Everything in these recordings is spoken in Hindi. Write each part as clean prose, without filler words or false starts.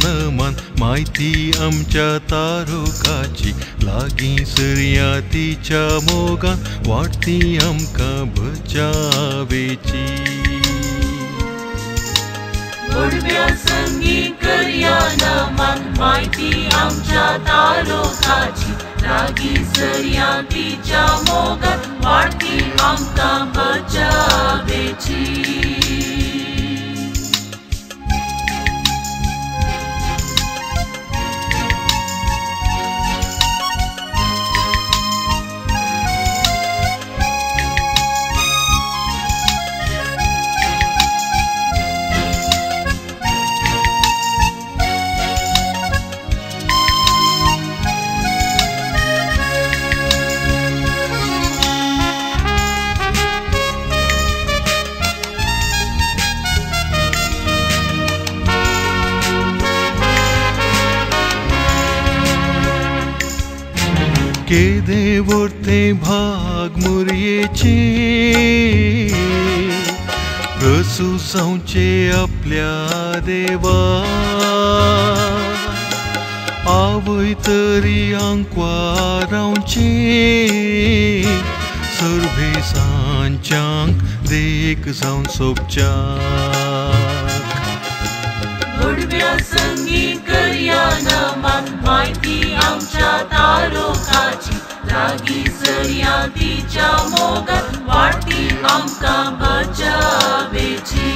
नमान माहिती आमच्या तारुकाची लागीं सरया तिच्या मोगान वाटती आमकां बचावेची गोडव्या संगी करया नमान माहिती आमच्या तारुकाची लागीं सरया तिच्या मोगान वाटती आमकां बचावेची केदे वर्ते भाग मुरयेचे प्रसू जावचे आपल्या देवा आवय तरी आंकवारावचे सर्वे सांच्यांक देख जावन सोबच्याक गोडव्या संगी करया नमान माहिती आमच्या तारुकाची लागीं सरया तिच्या मोगान वाटती आमकां बचावेची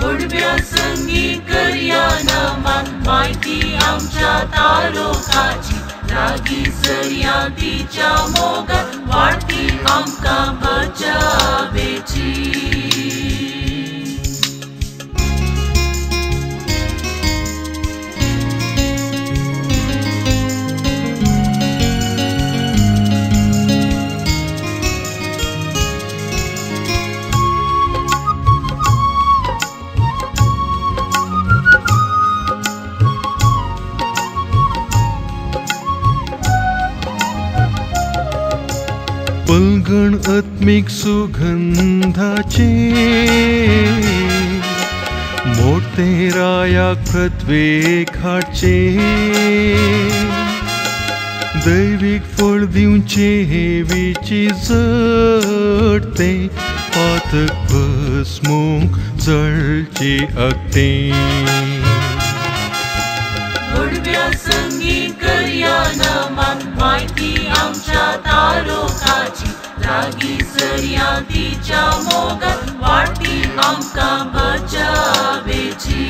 गोडव्या संगी करया नमान माहिती आमच्या तारुकाची लागीं सरया तिच्या मोगान वाटती आमकां बचावेची पलगण आत्मिक सुगंधाचे मोठे रायाक प्रत्येक हाडचे दैवीक फळ दिवचे हेवीची जडते पातक भस्मूक जळचे अगते गोडव्या संगी करया नमान माहिती आमच्या तारुकाची लागीं सरया तिच्या मोगान वाटती आमकां बचावेची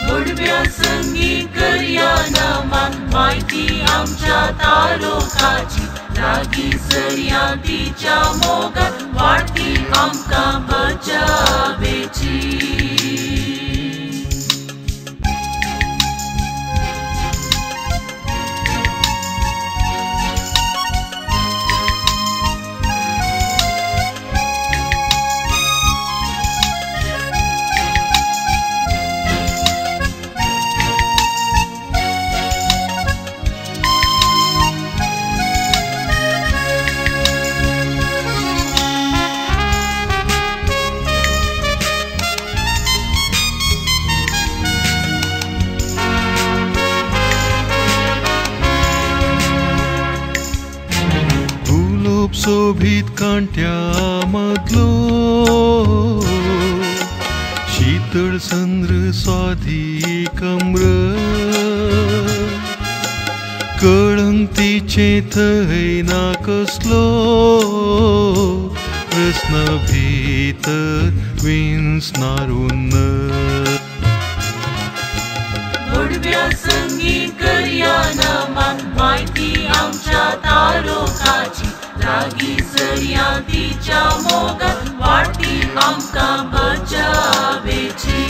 गोडव्या संगी करया नमान माहिती आमच्या तारुकाची लागीं सरया तिच्या मोगान वाटती आमकां बचावेची सोभित कांट्या मदलो शीतळ संद्र स्वाधी कम्र कळंक तिचे थंय ना कसलो प्रस्न भितर विंचनारून गोडव्या संगी करया नमान माहिती आमच्या तारुकाची लागीं सरया तिच्या मोगान वाटती आमकां बचावेची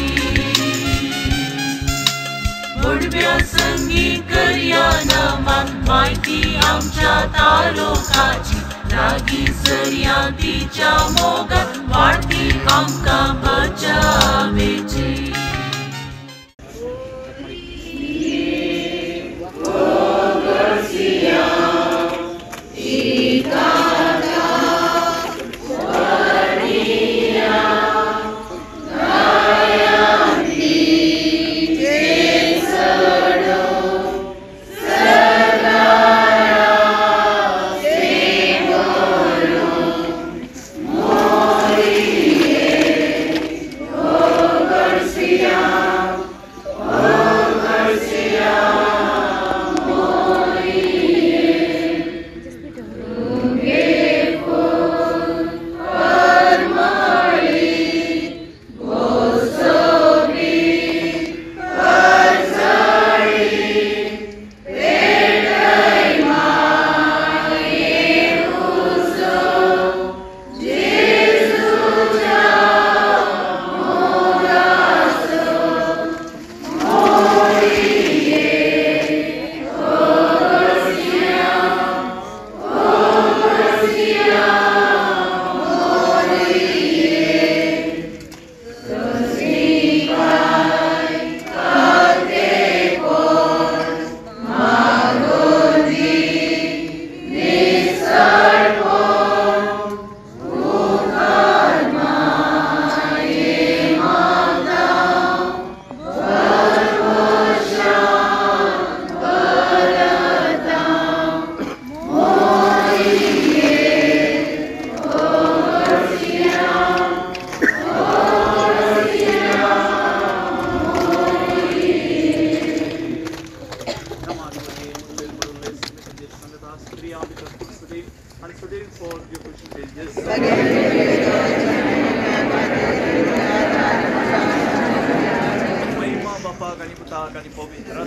गोडव्या संगी करया नमान माहिती आमच्या तारुकाची लागीं सरया तिच्या मोगान वाटती आमकां बचावेची आणि पवित्र